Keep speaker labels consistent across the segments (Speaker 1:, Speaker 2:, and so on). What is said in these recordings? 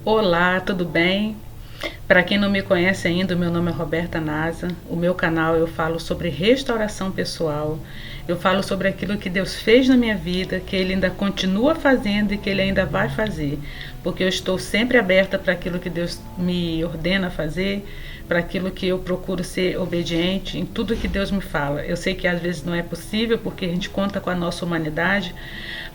Speaker 1: Olá, tudo bem? Para quem não me conhece ainda, o meu nome é Roberta Nasa. O meu canal eu falo sobre restauração pessoal. Eu falo sobre aquilo que Deus fez na minha vida, que Ele ainda continua fazendo e que Ele ainda vai fazer. Porque eu estou sempre aberta para aquilo que Deus me ordena fazer, para aquilo que eu procuro ser obediente em tudo que Deus me fala. Eu sei que às vezes não é possível porque a gente conta com a nossa humanidade,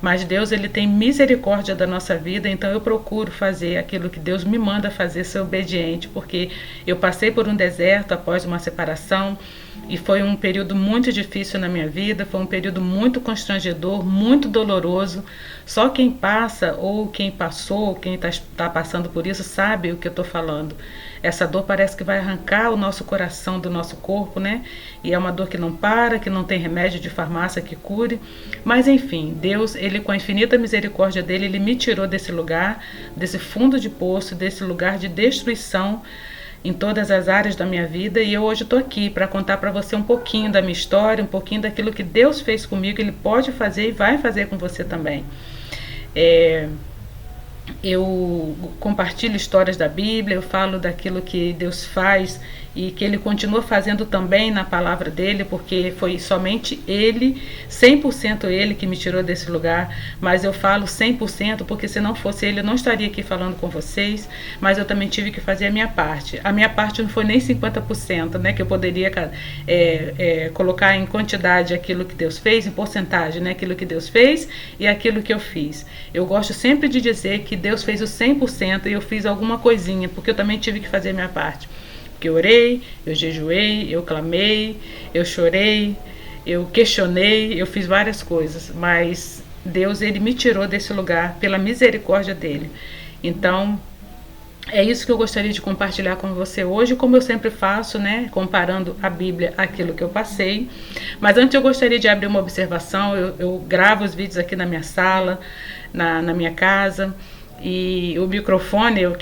Speaker 1: mas Deus ele tem misericórdia da nossa vida, então eu procuro fazer aquilo que Deus me manda fazer, ser obediente, porque eu passei por um deserto após uma separação e foi um período muito difícil na minha vida, foi um período muito constrangedor, muito doloroso. Só quem passa ou quem passou, quem está passando por isso sabe o que eu estou falando. Essa dor parece que vai arrancar o nosso coração do nosso corpo, né? E é uma dor que não para, que não tem remédio de farmácia que cure. Mas enfim, Deus, ele com a infinita misericórdia dele, ele me tirou desse lugar, desse fundo de poço, desse lugar de destruição em todas as áreas da minha vida, e eu hoje estou aqui para contar para você um pouquinho da minha história, um pouquinho daquilo que Deus fez comigo, Ele pode fazer e vai fazer com você também. É, eu compartilho histórias da Bíblia, eu falo daquilo que Deus faz e que Ele continua fazendo também na palavra dEle, porque foi somente Ele, 100% Ele que me tirou desse lugar, mas eu falo 100% porque se não fosse Ele eu não estaria aqui falando com vocês, mas eu também tive que fazer a minha parte. A minha parte não foi nem 50%, né, que eu poderia colocar em quantidade aquilo que Deus fez, em porcentagem, né, aquilo que Deus fez e aquilo que eu fiz. Eu gosto sempre de dizer que Deus fez o 100% e eu fiz alguma coisinha, porque eu também tive que fazer a minha parte. Porque eu orei, eu jejuei, eu clamei, eu chorei, eu questionei, eu fiz várias coisas, mas Deus ele me tirou desse lugar pela misericórdia dele. Então, é isso que eu gostaria de compartilhar com você hoje, como eu sempre faço, né? Comparando a Bíblia àquilo que eu passei. Mas antes eu gostaria de abrir uma observação. Eu gravo os vídeos aqui na minha sala, na minha casa. E o microfone, eu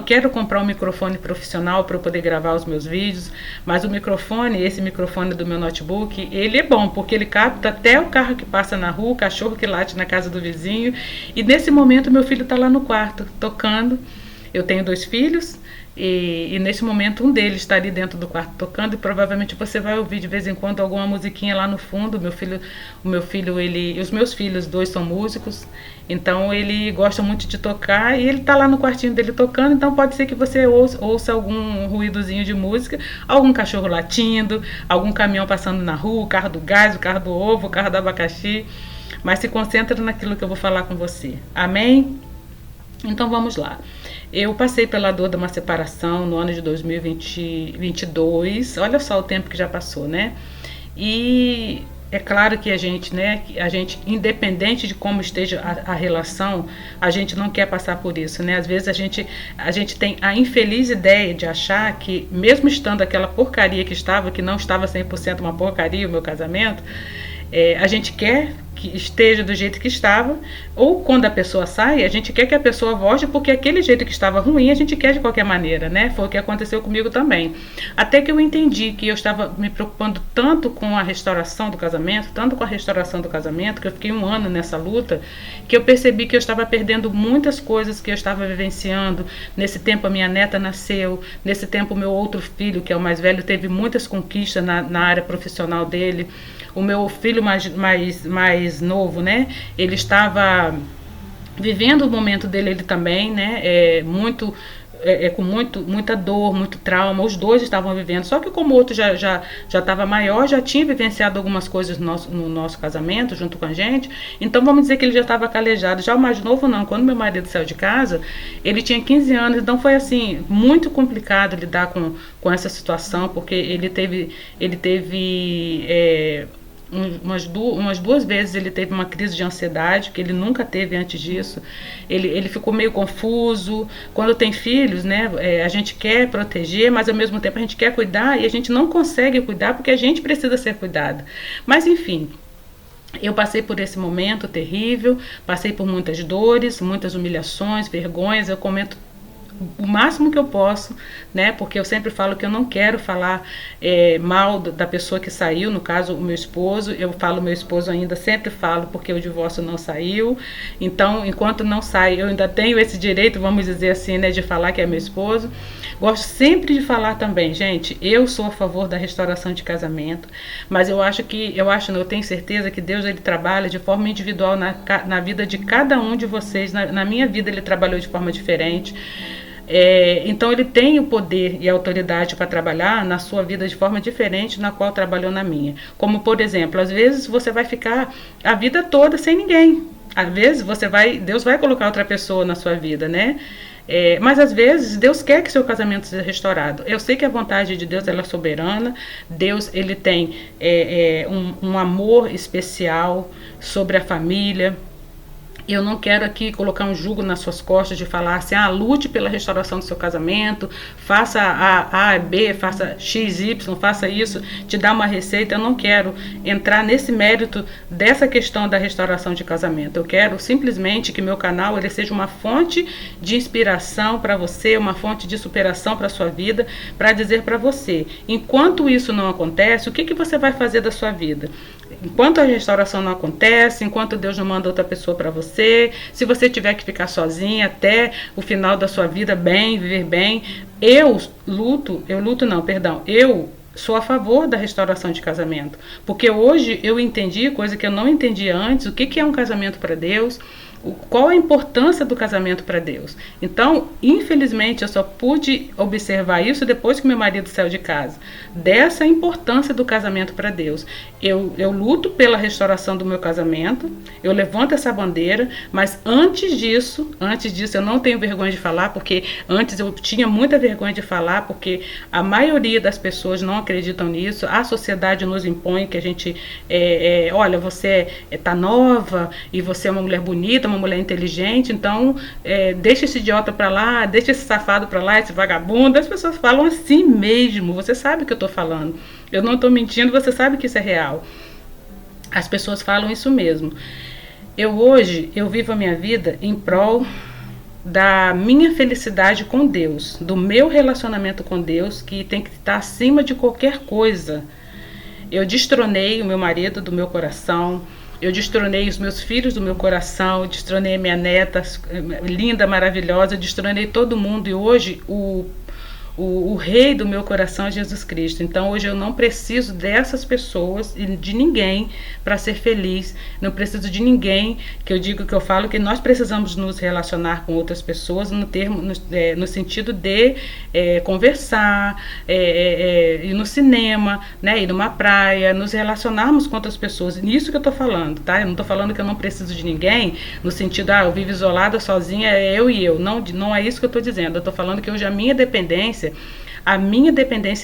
Speaker 1: quero comprar um microfone profissional para eu poder gravar os meus vídeos, mas o microfone, esse microfone do meu notebook, ele é bom, porque ele capta até o carro que passa na rua, o cachorro que late na casa do vizinho, e nesse momento meu filho está lá no quarto, tocando. Eu tenho 2 filhos, e nesse momento um deles está ali dentro do quarto tocando, e provavelmente você vai ouvir de vez em quando alguma musiquinha lá no fundo. Os meus filhos 2 são músicos, então ele gosta muito de tocar e ele está lá no quartinho dele tocando, então pode ser que você ouça algum ruídozinho de música, algum cachorro latindo, algum caminhão passando na rua, o carro do gás, o carro do ovo, o carro do abacaxi, mas se concentra naquilo que eu vou falar com você. Amém? Então vamos lá. Eu passei pela dor de uma separação no ano de 2022. Olha só o tempo que já passou, né? E é claro que a gente, né, independente de como esteja a relação, a gente não quer passar por isso, né? Às vezes a gente tem a infeliz ideia de achar que, mesmo estando aquela porcaria que não estava 100% uma porcaria o meu casamento, a gente quer que esteja do jeito que estava, ou quando a pessoa sai, a gente quer que a pessoa volte, porque aquele jeito que estava ruim, a gente quer de qualquer maneira, né? Foi o que aconteceu comigo também. Até que eu entendi que eu estava me preocupando tanto com a restauração do casamento, que eu fiquei 1 ano nessa luta, que eu percebi que eu estava perdendo muitas coisas que eu estava vivenciando. Nesse tempo a minha neta nasceu, nesse tempo o meu outro filho, que é o mais velho, teve muitas conquistas na área profissional dele. O meu filho mais novo, né? Ele estava vivendo o momento dele ele também, né? Com muita dor, muito trauma. Os 2 estavam vivendo. Só que como o outro já estava maior, já tinha vivenciado algumas coisas no nosso casamento, junto com a gente. Então vamos dizer que ele já estava calejado. Já o mais novo não. Quando meu marido saiu de casa, ele tinha 15 anos. Então foi assim, muito complicado lidar com essa situação, porque ele teve umas 2 vezes ele teve uma crise de ansiedade, que ele nunca teve antes disso. Ele ficou meio confuso. Quando tem filhos, né, a gente quer proteger, mas ao mesmo tempo a gente quer cuidar e a gente não consegue cuidar porque a gente precisa ser cuidado. Mas enfim, eu passei por esse momento terrível, passei por muitas dores, muitas humilhações, vergonhas. Eu comento o máximo que eu posso, né? Porque eu sempre falo que eu não quero falar mal da pessoa que saiu, no caso o meu esposo. Eu falo meu esposo ainda, sempre falo, porque o divórcio não saiu. Então, enquanto não sai, eu ainda tenho esse direito, vamos dizer assim, né, de falar que é meu esposo. Gosto sempre de falar também, gente, eu sou a favor da restauração de casamento, mas eu tenho certeza que Deus, ele trabalha de forma individual na vida de cada um de vocês. Na minha vida ele trabalhou de forma diferente. Então ele tem o poder e a autoridade para trabalhar na sua vida de forma diferente na qual trabalhou na minha. Como, por exemplo, às vezes você vai ficar a vida toda sem ninguém. Às vezes Deus vai colocar outra pessoa na sua vida, né? Mas às vezes Deus quer que seu casamento seja restaurado. Eu sei que a vontade de Deus, ela é soberana. Deus, ele tem um amor especial sobre a família. Eu não quero aqui colocar um jugo nas suas costas de falar assim, lute pela restauração do seu casamento, faça A, B, faça X, Y, faça isso, te dá uma receita. Eu não quero entrar nesse mérito dessa questão da restauração de casamento. Eu quero simplesmente que meu canal, ele seja uma fonte de inspiração para você, uma fonte de superação para a sua vida, para dizer para você, enquanto isso não acontece, o que você vai fazer da sua vida? Enquanto a restauração não acontece, enquanto Deus não manda outra pessoa para você, se você tiver que ficar sozinha até o final da sua vida bem, viver bem, eu sou a favor da restauração de casamento, porque hoje eu entendi, coisa que eu não entendia antes, o que é um casamento para Deus, qual a importância do casamento para Deus. Então, infelizmente, eu só pude observar isso depois que meu marido saiu de casa, dessa importância do casamento para Deus. Eu luto pela restauração do meu casamento, eu levanto essa bandeira, mas antes disso eu não tenho vergonha de falar, porque antes eu tinha muita vergonha de falar, porque a maioria das pessoas não acreditam nisso, a sociedade nos impõe que a gente, olha, você tá nova e você é uma mulher bonita, uma mulher inteligente, então deixa esse idiota pra lá, deixa esse safado pra lá, esse vagabundo. As pessoas falam assim mesmo, você sabe o que eu tô falando, eu não tô mentindo, você sabe que isso é real. As pessoas falam isso mesmo. Hoje eu vivo a minha vida em prol da minha felicidade com Deus, do meu relacionamento com Deus, que tem que estar acima de qualquer coisa. Eu destronei o meu marido do meu coração, eu destronei os meus filhos do meu coração, eu destronei a minha neta linda, maravilhosa, eu destronei todo mundo, e hoje o rei do meu coração é Jesus Cristo. Então hoje eu não preciso dessas pessoas e de ninguém para ser feliz. Não preciso de ninguém, que eu falo que nós precisamos nos relacionar com outras pessoas no sentido de conversar, ir no cinema, né, ir numa praia, nos relacionarmos com outras pessoas. Nisso que eu estou falando, tá? Eu não estou falando que eu não preciso de ninguém no sentido, eu vivo isolada, sozinha, eu e eu. Não é isso que eu estou dizendo. Eu estou falando que hoje a minha dependência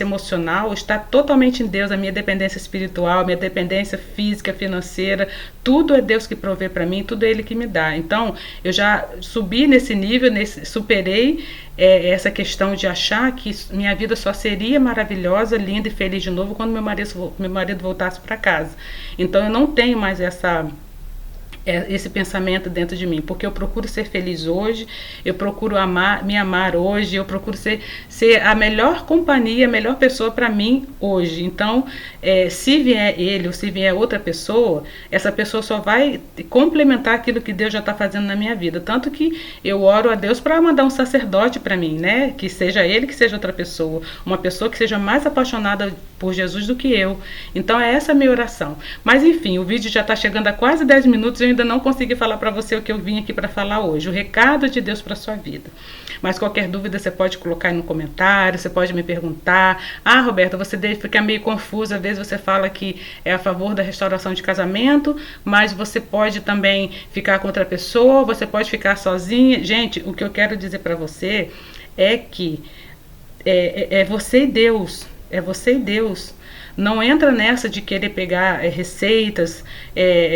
Speaker 1: emocional está totalmente em Deus, a minha dependência espiritual, a minha dependência física, financeira, tudo é Deus que provê para mim, tudo é Ele que me dá. Então, eu já subi nesse nível, superei essa questão de achar que minha vida só seria maravilhosa, linda e feliz de novo quando meu marido voltasse para casa. Então, eu não tenho mais esse pensamento dentro de mim, porque eu procuro ser feliz hoje, eu procuro me amar hoje, eu procuro ser a melhor companhia, a melhor pessoa para mim hoje. Então, se vier ele ou se vier outra pessoa, essa pessoa só vai complementar aquilo que Deus já está fazendo na minha vida. Tanto que eu oro a Deus para mandar um sacerdote para mim, né? Que seja ele, que seja outra pessoa, uma pessoa que seja mais apaixonada por Jesus do que eu. Então é essa a minha oração. Mas enfim, o vídeo já está chegando a quase 10 minutos, eu ainda não consegui falar para você o que eu vim aqui para falar hoje, o recado de Deus para sua vida. Mas qualquer dúvida você pode colocar aí no comentário, você pode me perguntar. Roberta, você deve ficar meio confusa, às vezes você fala que é a favor da restauração de casamento, mas você pode também ficar com outra pessoa, você pode ficar sozinha. Gente, o que eu quero dizer para você é que é você e Deus, é você e Deus. Não entra nessa de querer pegar receitas,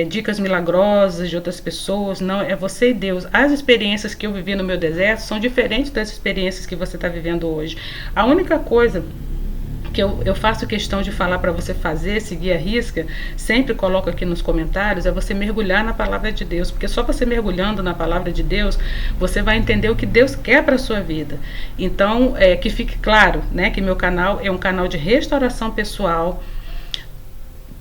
Speaker 1: dicas milagrosas de outras pessoas. Não, é você e Deus. As experiências que eu vivi no meu deserto são diferentes das experiências que você está vivendo hoje. A única coisa que eu faço questão de falar para você fazer, seguir a risca, sempre coloco aqui nos comentários, é você mergulhar na palavra de Deus, porque só você mergulhando na palavra de Deus, você vai entender o que Deus quer para a sua vida. Então, que fique claro, né, que meu canal é um canal de restauração pessoal,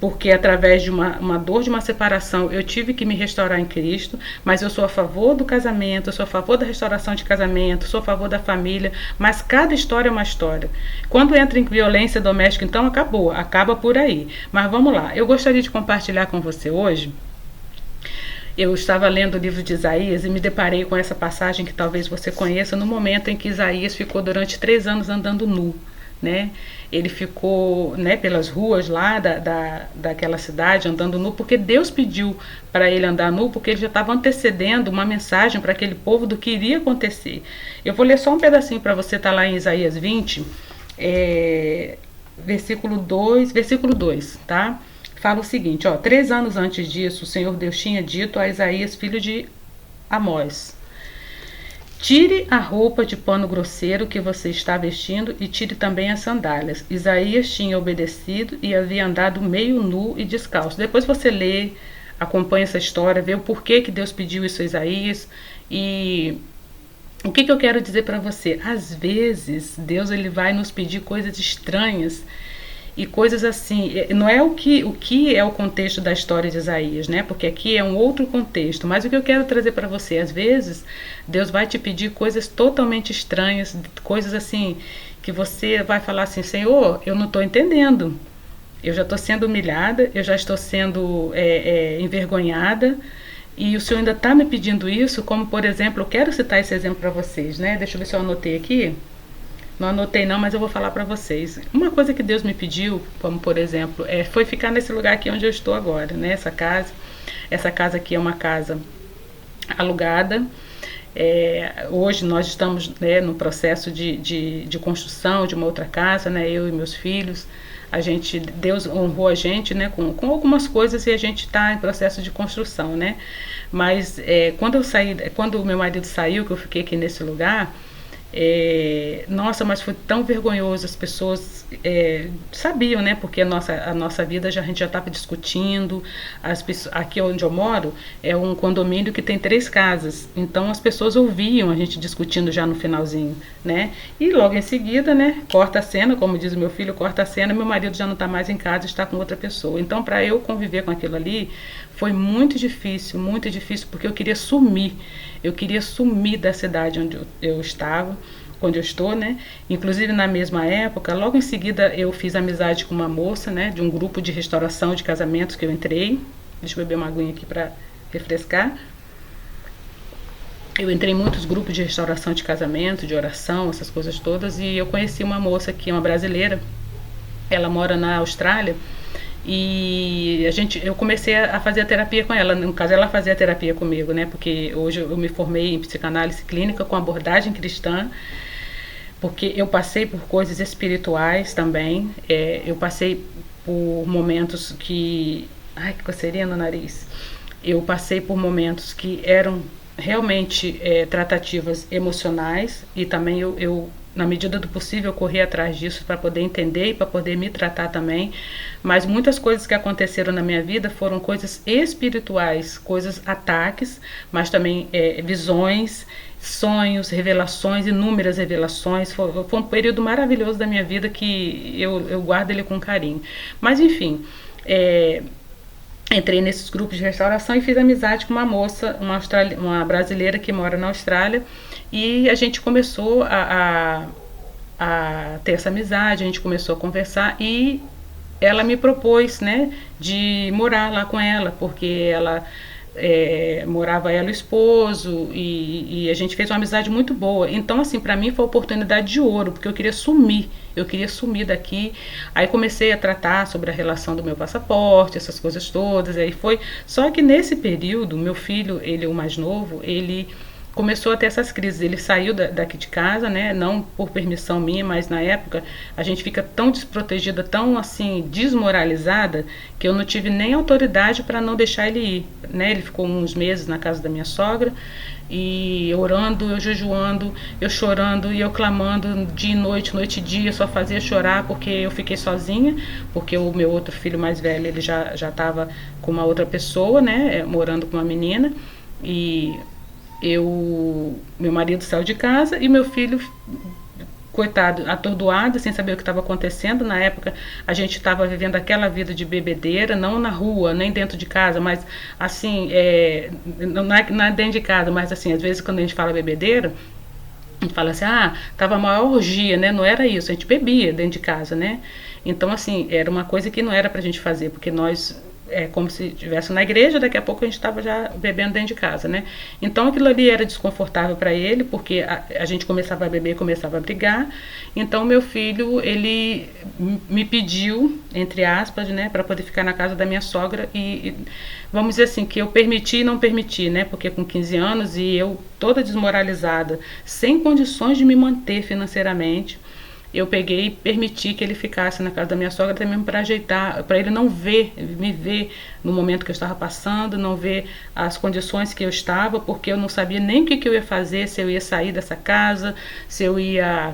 Speaker 1: porque através de uma dor de uma separação eu tive que me restaurar em Cristo, mas eu sou a favor do casamento, eu sou a favor da restauração de casamento, sou a favor da família, mas cada história é uma história. Quando entra em violência doméstica, então acaba por aí. Mas vamos lá, eu gostaria de compartilhar com você hoje. Eu estava lendo o livro de Isaías e me deparei com essa passagem que talvez você conheça, no momento em que Isaías ficou durante 3 anos andando nu, né? Ele ficou, né, pelas ruas lá daquela cidade andando nu, porque Deus pediu para ele andar nu, porque ele já estava antecedendo uma mensagem para aquele povo do que iria acontecer. Eu vou ler só um pedacinho para você, tá lá em Isaías 20, versículo 2, tá? Fala o seguinte, 3 anos antes disso, o Senhor Deus tinha dito a Isaías, filho de Amós: tire a roupa de pano grosseiro que você está vestindo e tire também as sandálias. Isaías tinha obedecido e havia andado meio nu e descalço. Depois você lê, acompanha essa história, vê o porquê que Deus pediu isso a Isaías. E o que eu quero dizer para você? Às vezes, Deus ele vai nos pedir coisas estranhas e coisas assim, não é o que é o contexto da história de Isaías, né? Porque aqui é um outro contexto, mas o que eu quero trazer para você, às vezes, Deus vai te pedir coisas totalmente estranhas, coisas assim, que você vai falar assim, Senhor, eu não estou entendendo, eu já estou sendo humilhada, eu já estou sendo envergonhada, e o Senhor ainda está me pedindo isso, como por exemplo, eu quero citar esse exemplo para vocês, né? Deixa eu ver se eu anotei aqui. Não anotei não, mas eu vou falar para vocês. Uma coisa que Deus me pediu, como por exemplo, foi ficar nesse lugar aqui onde eu estou agora, né? Essa casa aqui é uma casa alugada. Hoje nós estamos, né, no processo de construção de uma outra casa, né? Eu e meus filhos. Deus honrou a gente, né, com algumas coisas, e a gente está em processo de construção, né? Mas quando o meu marido saiu, que eu fiquei aqui nesse lugar, nossa, mas foi tão vergonhoso. As pessoas sabiam, né? Porque a nossa vida a gente já estava discutindo. Aqui onde eu moro é um condomínio que tem 3 casas, então as pessoas ouviam a gente discutindo já no finalzinho, né? E logo em seguida, né? Corta a cena, como diz o meu filho, corta a cena. Meu marido já não está mais em casa, está com outra pessoa. Então, para eu conviver com aquilo ali foi muito difícil, porque eu queria sumir. Eu queria sumir da cidade onde eu estava, onde eu estou, né? Inclusive na mesma época, logo em seguida eu fiz amizade com uma moça, né? De um grupo de restauração de casamentos que eu entrei. Deixa eu beber uma aguinha aqui para refrescar. Eu entrei em muitos grupos de restauração de casamento, de oração, essas coisas todas. E eu conheci uma moça aqui, uma brasileira. Ela mora na Austrália. E eu comecei a fazer a terapia com ela. No caso, ela fazia a terapia comigo, né? Porque hoje eu me formei em psicanálise clínica com abordagem cristã, porque eu passei por coisas espirituais também. Eu passei por momentos que... Ai, que coceirinha no nariz. Eu passei por momentos que eram realmente tratativas emocionais, e também eu na medida do possível, eu corri atrás disso para poder entender e para poder me tratar também. Mas muitas coisas que aconteceram na minha vida foram coisas espirituais, ataques, mas também visões, sonhos, revelações, inúmeras revelações. Foi um período maravilhoso da minha vida que eu guardo ele com carinho. Mas enfim, entrei nesses grupos de restauração e fiz amizade com uma moça, uma brasileira que mora na Austrália, e a gente começou a ter essa amizade, a gente começou a conversar, e ela me propôs, né, de morar lá com ela, porque ela morava ela e o esposo, e a gente fez uma amizade muito boa. Então, assim, para mim foi uma oportunidade de ouro, porque eu queria sumir daqui. Aí comecei a tratar sobre a relação do meu passaporte, essas coisas todas. Aí foi, só que nesse período, meu filho, ele o mais novo, ele começou a ter essas crises. Ele saiu daqui de casa, né? Não por permissão minha, mas na época a gente fica tão desprotegida, tão assim desmoralizada, que eu não tive nem autoridade para não deixar ele ir, né? Ele ficou uns meses na casa da minha sogra e orando, eu jejuando, eu chorando e eu clamando dia e noite, noite e dia, só fazia chorar porque eu fiquei sozinha, porque o meu outro filho mais velho, ele já estava com uma outra pessoa, né? Morando com uma menina. E meu marido saiu de casa e meu filho, coitado, atordoado, sem saber o que estava acontecendo. Na época a gente estava vivendo aquela vida de bebedeira, não na rua, nem dentro de casa, mas assim, não é dentro de casa, mas assim, às vezes quando a gente fala bebedeira, a gente fala assim, tava a maior orgia, né? Não era isso, a gente bebia dentro de casa, né? Então, assim, era uma coisa que não era pra gente fazer, porque nós como se estivesse na igreja, daqui a pouco a gente estava já bebendo dentro de casa, né? Então aquilo ali era desconfortável para ele, porque a gente começava a beber, começava a brigar. Então meu filho, ele me pediu, entre aspas, né, para poder ficar na casa da minha sogra e vamos dizer assim, que eu permiti e não permiti, né? Porque com 15 anos e eu toda desmoralizada, sem condições de me manter financeiramente, eu peguei e permiti que ele ficasse na casa da minha sogra até mesmo para ajeitar, para ele não me ver no momento que eu estava passando, não ver as condições que eu estava, porque eu não sabia nem o que eu ia fazer, se eu ia sair dessa casa, se eu ia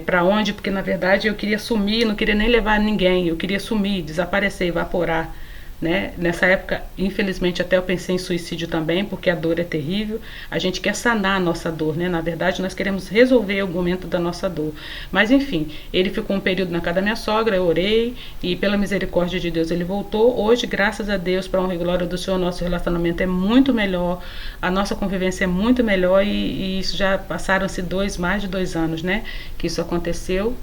Speaker 1: para onde, porque na verdade eu queria sumir, não queria nem levar ninguém, eu queria sumir, desaparecer, evaporar. Né? Nessa época, infelizmente, até eu pensei em suicídio também, porque a dor é terrível. A gente quer sanar a nossa dor, né? Na verdade, nós queremos resolver o momento da nossa dor. Mas enfim, ele ficou um período na casa da minha sogra, eu orei e pela misericórdia de Deus ele voltou. Hoje, graças a Deus, para a honra e glória do Senhor, nosso relacionamento é muito melhor, a nossa convivência é muito melhor e isso já passaram-se mais de 2 anos, né? Que isso aconteceu.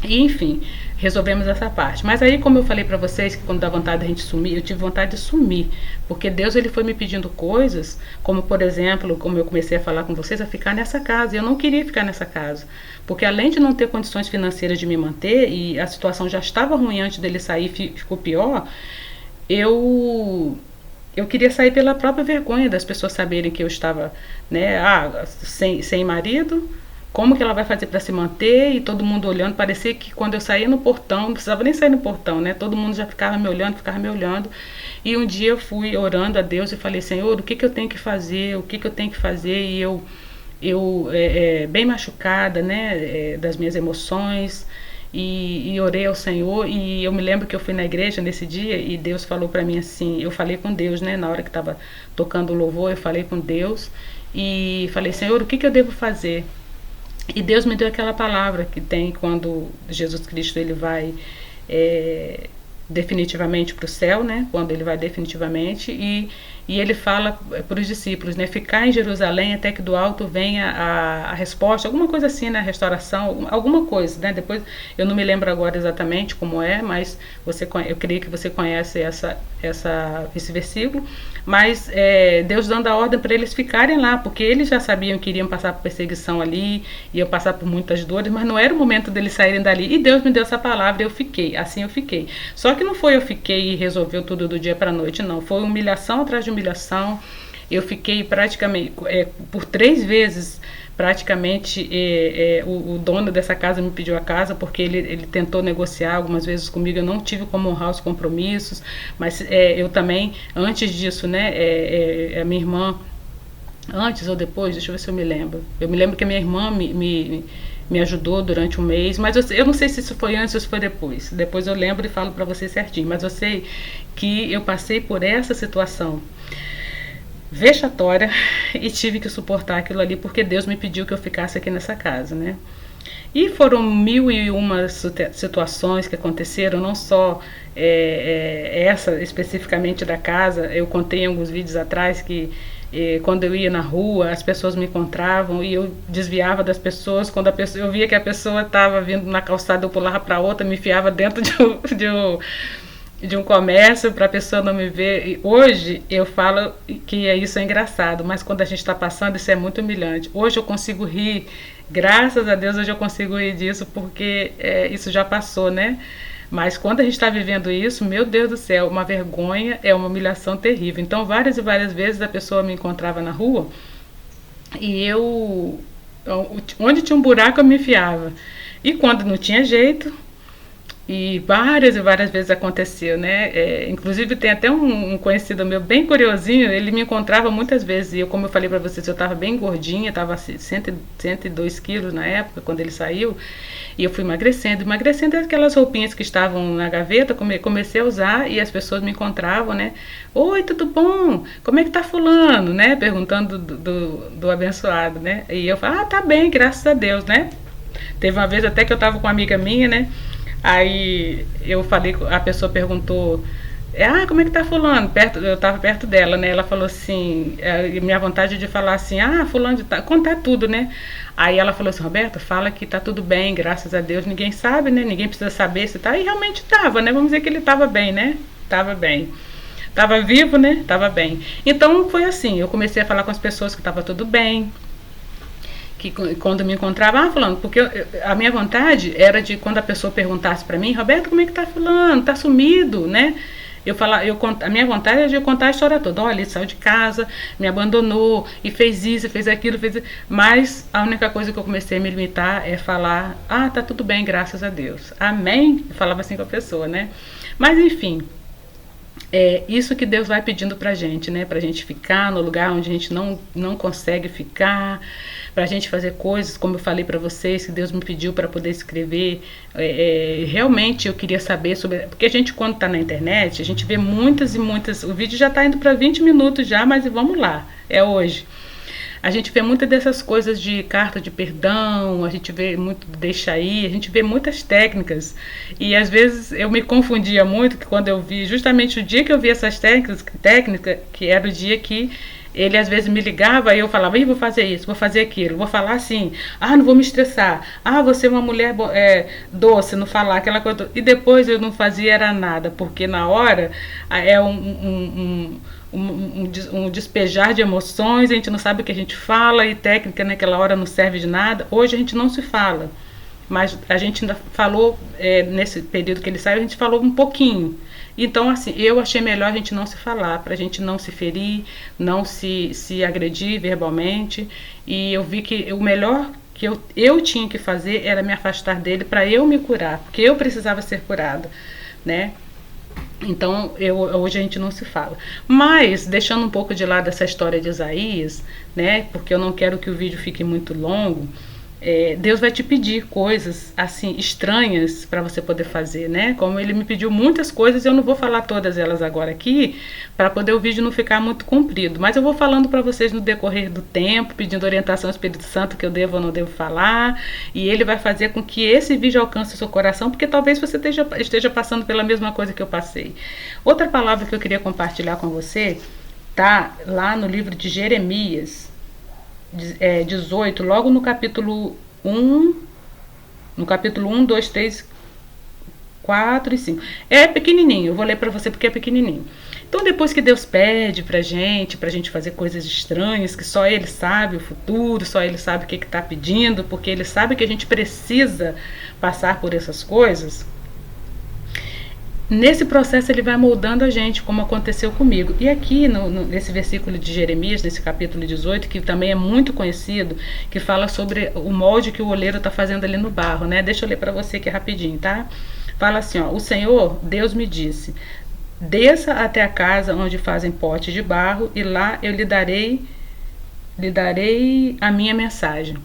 Speaker 1: E enfim, resolvemos essa parte. Mas aí, como eu falei para vocês, que quando dá vontade a gente sumir, eu tive vontade de sumir, porque Deus ele foi me pedindo coisas, como por exemplo, como eu comecei a falar com vocês, a ficar nessa casa. E eu não queria ficar nessa casa, porque além de não ter condições financeiras de me manter, e a situação já estava ruim antes dele sair, ficou pior, eu queria sair pela própria vergonha das pessoas saberem que eu estava, né, sem marido. Como que ela vai fazer para se manter? E todo mundo olhando, parecia que quando eu saía no portão, não precisava nem sair no portão, né? Todo mundo já ficava me olhando. E um dia eu fui orando a Deus e falei, Senhor, o que eu tenho que fazer? O que eu tenho que fazer? E eu bem machucada, né, das minhas emoções, e orei ao Senhor. E eu me lembro que eu fui na igreja nesse dia e Deus falou para mim assim, eu falei com Deus, né, na hora que estava tocando o louvor, eu falei com Deus e falei, Senhor, o que eu devo fazer? E Deus me deu aquela palavra que tem quando Jesus Cristo ele vai definitivamente para o céu, né? Quando ele vai definitivamente e ele fala para os discípulos, né? Ficar em Jerusalém até que do alto venha a resposta, alguma coisa assim, né? Restauração, alguma coisa, né? Depois eu não me lembro agora exatamente como mas eu creio que você conhece esse versículo. Mas Deus dando a ordem para eles ficarem lá, porque eles já sabiam que iriam passar por perseguição ali, iam passar por muitas dores, mas não era o momento deles saírem dali. E Deus me deu essa palavra e eu fiquei, assim eu fiquei. Só que não foi eu fiquei e resolveu tudo do dia para a noite, não. Foi humilhação atrás de humilhação. Eu fiquei praticamente, por 3 vezes, praticamente, o dono dessa casa me pediu a casa, porque ele tentou negociar algumas vezes comigo, eu não tive como honrar os compromissos, mas eu também, antes disso, né, a minha irmã, antes ou depois, deixa eu ver se eu me lembro que a minha irmã me ajudou durante um mês, mas eu não sei se isso foi antes ou se foi depois eu lembro e falo para vocês certinho, mas eu sei que eu passei por essa situação vexatória e tive que suportar aquilo ali porque Deus me pediu que eu ficasse aqui nessa casa, né? E foram 1001 situações que aconteceram, não só essa especificamente da casa. Eu contei em alguns vídeos atrás que quando eu ia na rua, as pessoas me encontravam e eu desviava das pessoas. Quando eu via que a pessoa estava vindo na calçada, eu pulava para outra, me enfiava dentro de um comércio para a pessoa não me ver. E hoje eu falo que isso é engraçado, mas quando a gente está passando, isso é muito humilhante. Hoje eu consigo rir, graças a Deus hoje eu consigo rir disso, porque isso já passou, né? Mas quando a gente está vivendo isso, meu Deus do céu, uma vergonha, é uma humilhação terrível. Então várias e várias vezes a pessoa me encontrava na rua E onde tinha um buraco eu me enfiava. E quando não tinha jeito, e várias vezes aconteceu, né? Inclusive tem até um conhecido meu bem curiosinho, ele me encontrava muitas vezes. E eu, como eu falei para vocês, eu estava bem gordinha, estava 102 quilos na época, quando ele saiu. E eu fui emagrecendo. Emagrecendo aquelas roupinhas que estavam na gaveta, comecei a usar e as pessoas me encontravam, né? Oi, tudo bom? Como é que tá fulano, né? Perguntando do abençoado, né? E eu falo, tá bem, graças a Deus, né? Teve uma vez até que eu estava com uma amiga minha, né? Aí eu falei, a pessoa perguntou, como é que tá fulano? Eu tava perto dela, né? Ela falou assim, minha vontade de falar assim, fulano de tá, contar tudo, né? Aí ela falou assim, Roberta, fala que tá tudo bem, graças a Deus, ninguém sabe, né? Ninguém precisa saber se tá. E realmente tava, né? Vamos dizer que ele tava bem, né? Tava bem. Tava vivo, né? Tava bem. Então foi assim, eu comecei a falar com as pessoas que tava tudo bem, que quando me encontrava, fulano, porque a minha vontade era de quando a pessoa perguntasse para mim, Roberto, como é que tá fulano? Tá sumido, né? A minha vontade é de contar a história toda. Olha, ele saiu de casa, me abandonou e fez isso, fez aquilo, fez isso. Mas a única coisa que eu comecei a me limitar é falar, tá tudo bem, graças a Deus. Amém? Eu falava assim com a pessoa, né? Mas enfim, é isso que Deus vai pedindo pra gente, né? Pra gente ficar no lugar onde a gente não consegue ficar, pra gente fazer coisas, como eu falei pra vocês, que Deus me pediu para poder escrever. Realmente eu queria saber sobre... Porque a gente, quando tá na internet, a gente vê muitas e muitas... O vídeo já tá indo para 20 minutos já, mas vamos lá, é hoje. A gente vê muitas dessas coisas de carta de perdão, a gente vê muito deixa aí, a gente vê muitas técnicas. E às vezes eu me confundia muito que quando eu vi, justamente o dia que eu vi essas técnicas, que era o dia que ele às vezes me ligava e eu falava, vou fazer isso, vou fazer aquilo, vou falar assim, não vou me estressar, você é uma mulher doce, não falar aquela coisa. E depois eu não fazia era nada, porque na hora é um despejar de emoções, a gente não sabe o que a gente fala e técnica naquela hora não serve de nada. Hoje a gente não se fala, mas a gente ainda falou, nesse período que ele saiu, a gente falou um pouquinho. Então, assim, eu achei melhor a gente não se falar, pra gente não se ferir, não se agredir verbalmente. E eu vi que o melhor que eu tinha que fazer era me afastar dele para eu me curar, porque eu precisava ser curada, né? Então, hoje a gente não se fala. Mas, deixando um pouco de lado essa história de Isaías, né? Porque eu não quero que o vídeo fique muito longo. Deus vai te pedir coisas assim estranhas para você poder fazer, né? Como ele me pediu muitas coisas, eu não vou falar todas elas agora aqui para poder o vídeo não ficar muito comprido, mas eu vou falando para vocês no decorrer do tempo, pedindo orientação ao Espírito Santo que eu devo ou não devo falar, e ele vai fazer com que esse vídeo alcance o seu coração, porque talvez você esteja passando pela mesma coisa que eu passei. Outra palavra que eu queria compartilhar com você tá lá no livro de Jeremias 18, logo no capítulo 1, 2, 3, 4 e 5. É pequenininho, eu vou ler para você porque é pequenininho. Então, depois que Deus pede pra gente fazer coisas estranhas, que só Ele sabe o futuro, só Ele sabe o que está pedindo, porque Ele sabe que a gente precisa passar por essas coisas. Nesse processo ele vai moldando a gente, como aconteceu comigo. E aqui nesse versículo de Jeremias, nesse capítulo 18, que também é muito conhecido, que fala sobre o molde que o oleiro está fazendo ali no barro, né? Deixa eu ler para você aqui rapidinho, tá? Fala assim, ó, o Senhor, Deus me disse, desça até a casa onde fazem potes de barro e lá eu lhe darei a minha mensagem.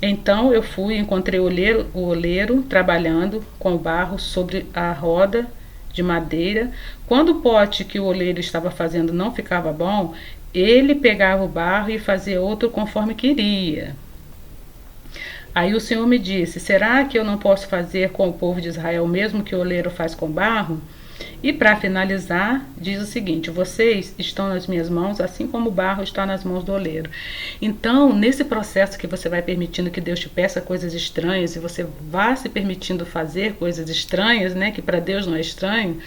Speaker 1: Então eu fui e encontrei o oleiro trabalhando com o barro sobre a roda de madeira. Quando o pote que o oleiro estava fazendo não ficava bom, ele pegava o barro e fazia outro conforme queria. Aí o Senhor me disse, será que eu não posso fazer com o povo de Israel o mesmo que o oleiro faz com o barro? E para finalizar, diz o seguinte, vocês estão nas minhas mãos, assim como o barro está nas mãos do oleiro. Então, nesse processo que você vai permitindo que Deus te peça coisas estranhas, e você vá se permitindo fazer coisas estranhas, né, que para Deus não é estranho,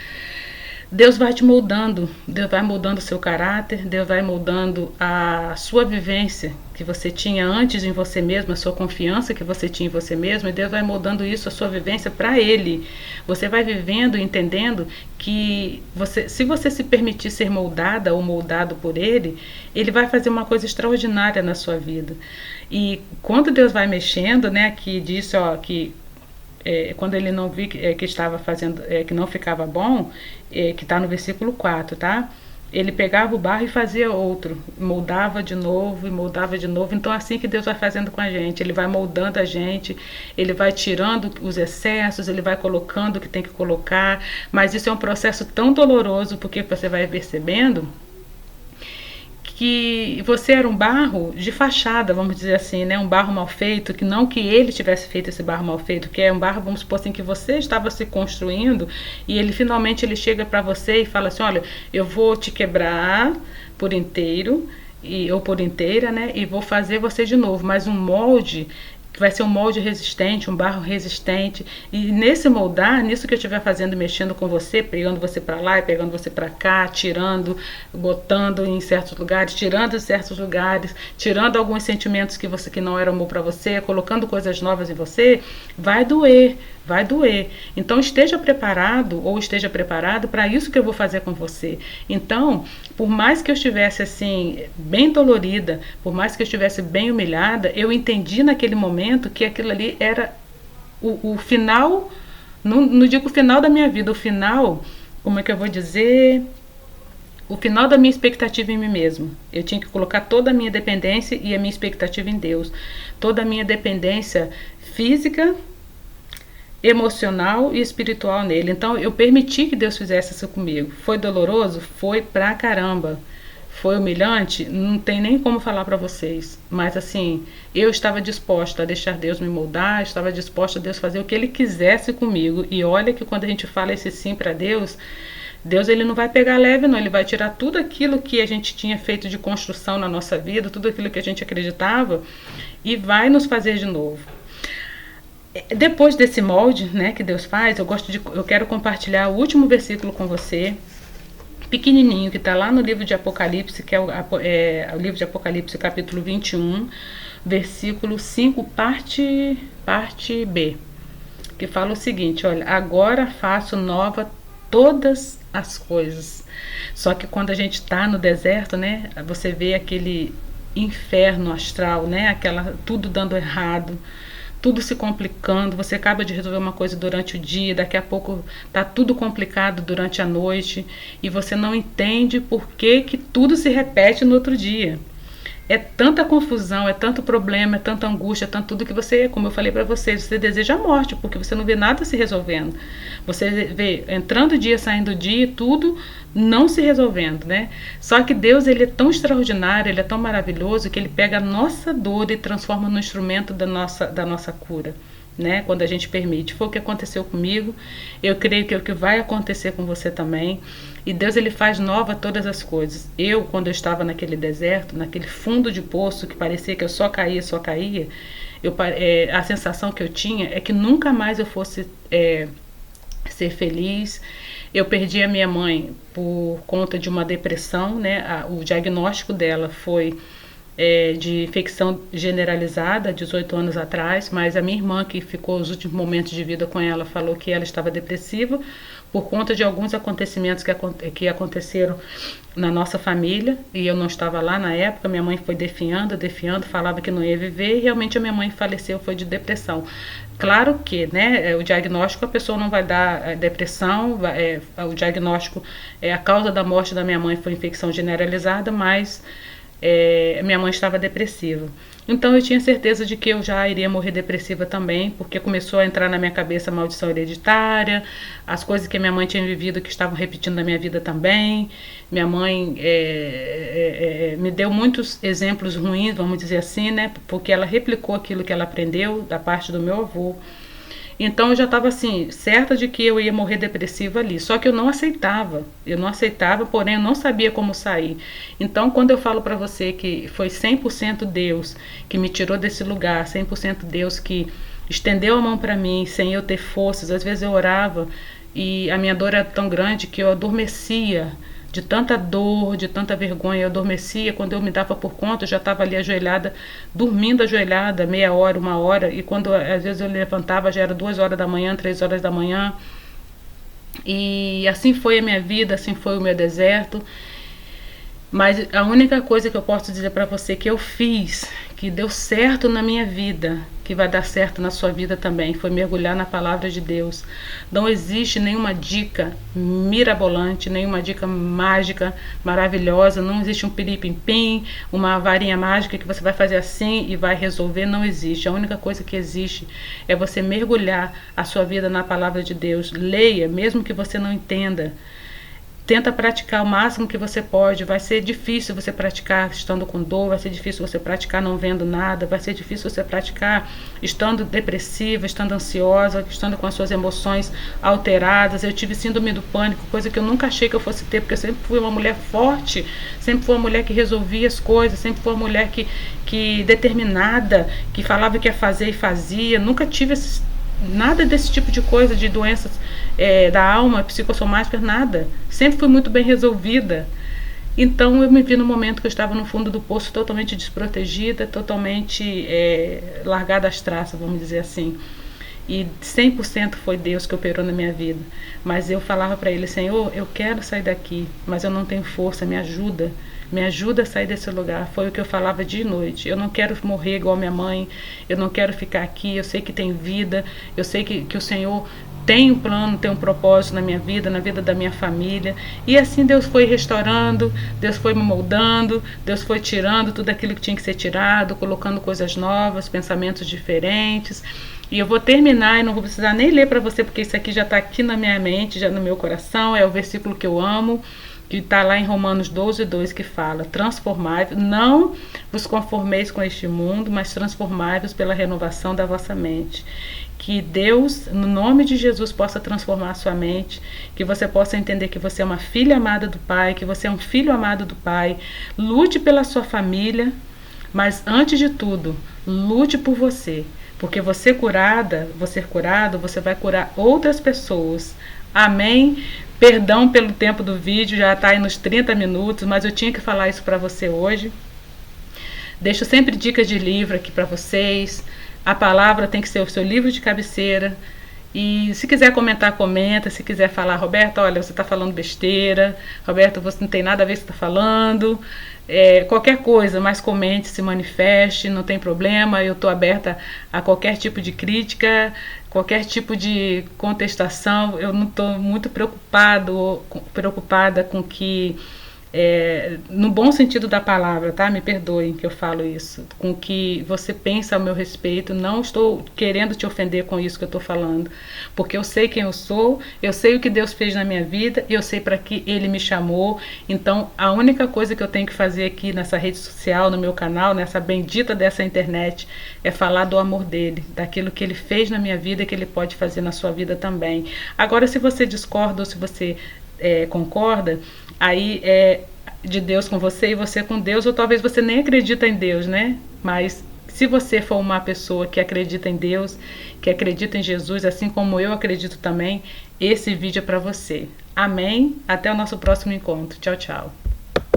Speaker 1: Deus vai te moldando, Deus vai moldando o seu caráter, Deus vai moldando a sua vivência que você tinha antes em você mesmo, a sua confiança que você tinha em você mesmo, e Deus vai moldando isso, a sua vivência para Ele. Você vai vivendo e entendendo que se você se permitir ser moldada ou moldado por Ele, Ele vai fazer uma coisa extraordinária na sua vida. E quando Deus vai mexendo, né, que disse, ó, que quando ele não viu que estava fazendo, que não ficava bom, que está no versículo 4, tá? Ele pegava o barro e fazia outro, moldava de novo e moldava de novo. Então, assim que Deus vai fazendo com a gente, Ele vai moldando a gente, Ele vai tirando os excessos, Ele vai colocando o que tem que colocar. Mas isso é um processo tão doloroso, porque você vai percebendo que você era um barro de fachada, vamos dizer assim, né? Um barro mal feito, que não que ele tivesse feito esse barro mal feito, que é um barro, vamos supor assim, que você estava se construindo e ele finalmente ele chega para você e fala assim, olha, eu vou te quebrar por inteiro, ou por inteira, né? E vou fazer você de novo, mas um molde que vai ser um molde resistente, um barro resistente. E nesse moldar, nisso que eu estiver fazendo, mexendo com você, pegando você para lá e pegando você para cá, tirando, botando em certos lugares, tirando em certos lugares, tirando alguns sentimentos que não eram bons para você, colocando coisas novas em você, vai doer. Vai doer. Então esteja preparado ou esteja preparado para isso que eu vou fazer com você. Então, por mais que eu estivesse assim, bem dolorida, por mais que eu estivesse bem humilhada, eu entendi naquele momento que aquilo ali era o final, não digo o final da minha vida, o final, como é que eu vou dizer? O final da minha expectativa em mim mesmo. Eu tinha que colocar toda a minha dependência e a minha expectativa em Deus. Toda a minha dependência física, emocional e espiritual nele. Então eu permiti que Deus fizesse isso comigo. Foi doloroso? Foi pra caramba. Foi humilhante? Não tem nem como falar para vocês. Mas assim, eu estava disposta a deixar Deus me moldar, estava disposta a Deus fazer o que Ele quisesse comigo. E olha que quando a gente fala esse sim para Deus, Deus ele não vai pegar leve não, Ele vai tirar tudo aquilo que a gente tinha feito de construção na nossa vida, tudo aquilo que a gente acreditava e vai nos fazer de novo. Depois desse molde, né, que Deus faz, eu quero compartilhar o último versículo com você, pequenininho, que está lá no livro de Apocalipse, que é o livro de Apocalipse, capítulo 21, versículo 5, parte B, que fala o seguinte, olha, agora faço nova todas as coisas. Só que quando a gente está no deserto, né, você vê aquele inferno astral, né, tudo dando errado, tudo se complicando, você acaba de resolver uma coisa durante o dia, daqui a pouco tá tudo complicado durante a noite e você não entende por que tudo se repete no outro dia. É tanta confusão, é tanto problema, é tanta angústia, é tanto tudo que você, como eu falei para vocês, você deseja a morte, porque você não vê nada se resolvendo. Você vê entrando o dia, saindo o dia, tudo não se resolvendo, né? Só que Deus, ele é tão extraordinário, ele é tão maravilhoso, que ele pega a nossa dor e transforma no instrumento da nossa cura. Né? Quando a gente permite. Foi o que aconteceu comigo, eu creio que é o que vai acontecer com você também. E Deus ele faz nova todas as coisas. Quando eu estava naquele deserto, naquele fundo de poço que parecia que eu só caía, a sensação que eu tinha é que nunca mais eu fosse ser feliz. Eu perdi a minha mãe por conta de uma depressão, né? O diagnóstico dela foi de infecção generalizada, 18 anos atrás, mas a minha irmã, que ficou os últimos momentos de vida com ela, falou que ela estava depressiva por conta de alguns acontecimentos que aconteceram na nossa família, e eu não estava lá na época. Minha mãe foi definhando, falava que não ia viver, e realmente a minha mãe faleceu, foi de depressão. Claro que, né, o diagnóstico, a pessoa não vai dar depressão, o diagnóstico, a causa da morte da minha mãe foi infecção generalizada, mas minha mãe estava depressiva. Então eu tinha certeza de que eu já iria morrer depressiva também, porque começou a entrar na minha cabeça a maldição hereditária, as coisas que minha mãe tinha vivido que estavam repetindo na minha vida também. Minha mãe me deu muitos exemplos ruins, vamos dizer assim, né? Porque ela replicou aquilo que ela aprendeu da parte do meu avô. Então eu já estava assim, certa de que eu ia morrer depressiva ali. Só que eu não aceitava, porém eu não sabia como sair. Então quando eu falo para você que foi 100% Deus que me tirou desse lugar, 100% Deus que estendeu a mão para mim sem eu ter forças, às vezes eu orava e a minha dor era tão grande que eu adormecia. De tanta dor, de tanta vergonha, eu adormecia. Quando eu me dava por conta, eu já estava ali ajoelhada, dormindo ajoelhada, meia hora, uma hora. E quando às vezes eu levantava, já era 2 horas da manhã, 3 horas da manhã. E assim foi a minha vida, assim foi o meu deserto. Mas a única coisa que eu posso dizer para você que eu fiz, que deu certo na minha vida, que vai dar certo na sua vida também, foi mergulhar na palavra de Deus. Não existe nenhuma dica mirabolante, nenhuma dica mágica, maravilhosa, não existe um piripimpim, uma varinha mágica que você vai fazer assim e vai resolver, não existe. A única coisa que existe é você mergulhar a sua vida na palavra de Deus. Leia, mesmo que você não entenda. Tenta praticar o máximo que você pode. Vai ser difícil você praticar estando com dor, vai ser difícil você praticar não vendo nada, vai ser difícil você praticar estando depressiva, estando ansiosa, estando com as suas emoções alteradas. Eu tive síndrome do pânico, coisa que eu nunca achei que eu fosse ter, porque eu sempre fui uma mulher forte, sempre fui uma mulher que resolvia as coisas, sempre fui uma mulher que determinada, que falava que ia fazer e fazia. Nunca tive nada desse tipo de coisa, de doenças da alma, psicossomáticas, nada. Sempre fui muito bem resolvida. Então eu me vi no momento que eu estava no fundo do poço, totalmente desprotegida, totalmente largada às traças, vamos dizer assim. E 100% foi Deus que operou na minha vida. Mas eu falava para Ele: Senhor, eu quero sair daqui, mas eu não tenho força, me ajuda. Me ajuda a sair desse lugar. Foi o que eu falava dia e noite. Eu não quero morrer igual minha mãe. Eu não quero ficar aqui. Eu sei que tem vida. Eu sei que o Senhor tem um plano, tem um propósito na minha vida, na vida da minha família. E assim Deus foi restaurando, Deus foi me moldando, Deus foi tirando tudo aquilo que tinha que ser tirado, colocando coisas novas, pensamentos diferentes. E eu vou terminar e não vou precisar nem ler para você, porque isso aqui já está aqui na minha mente, já no meu coração. É o versículo que eu amo, que está lá em Romanos 12:2, que fala: transformai-vos, não vos conformeis com este mundo, mas transformai-vos pela renovação da vossa mente. Que Deus, no nome de Jesus, possa transformar a sua mente, que você possa entender que você é uma filha amada do Pai, que você é um filho amado do Pai. Lute pela sua família, mas antes de tudo, lute por você, porque você curada, você curado, você vai curar outras pessoas. Amém? Perdão pelo tempo do vídeo, já está aí nos 30 minutos, mas eu tinha que falar isso para você hoje. Deixo sempre dicas de livro aqui para vocês. A palavra tem que ser o seu livro de cabeceira. E se quiser comentar, comenta. Se quiser falar: Roberta, olha, você está falando besteira. Roberta, você não tem nada a ver com o que você está falando. Qualquer coisa, mas comente, se manifeste, não tem problema. Eu estou aberta a qualquer tipo de crítica, qualquer tipo de contestação. Eu não estou muito preocupada com que, no bom sentido da palavra, tá? Me perdoem que eu falo isso, com que você pensa ao meu respeito. Não estou querendo te ofender com isso que eu estou falando, porque eu sei quem eu sou, eu sei o que Deus fez na minha vida, eu sei para que Ele me chamou. Então a única coisa que eu tenho que fazer aqui nessa rede social, no meu canal, nessa bendita dessa internet, é falar do amor dele, daquilo que Ele fez na minha vida e que Ele pode fazer na sua vida também. Agora, se você discorda ou se você concorda, aí é de Deus com você e você com Deus, ou talvez você nem acredita em Deus, né? Mas se você for uma pessoa que acredita em Deus, que acredita em Jesus, assim como eu acredito também, esse vídeo é para você. Amém? Até o nosso próximo encontro. Tchau, tchau.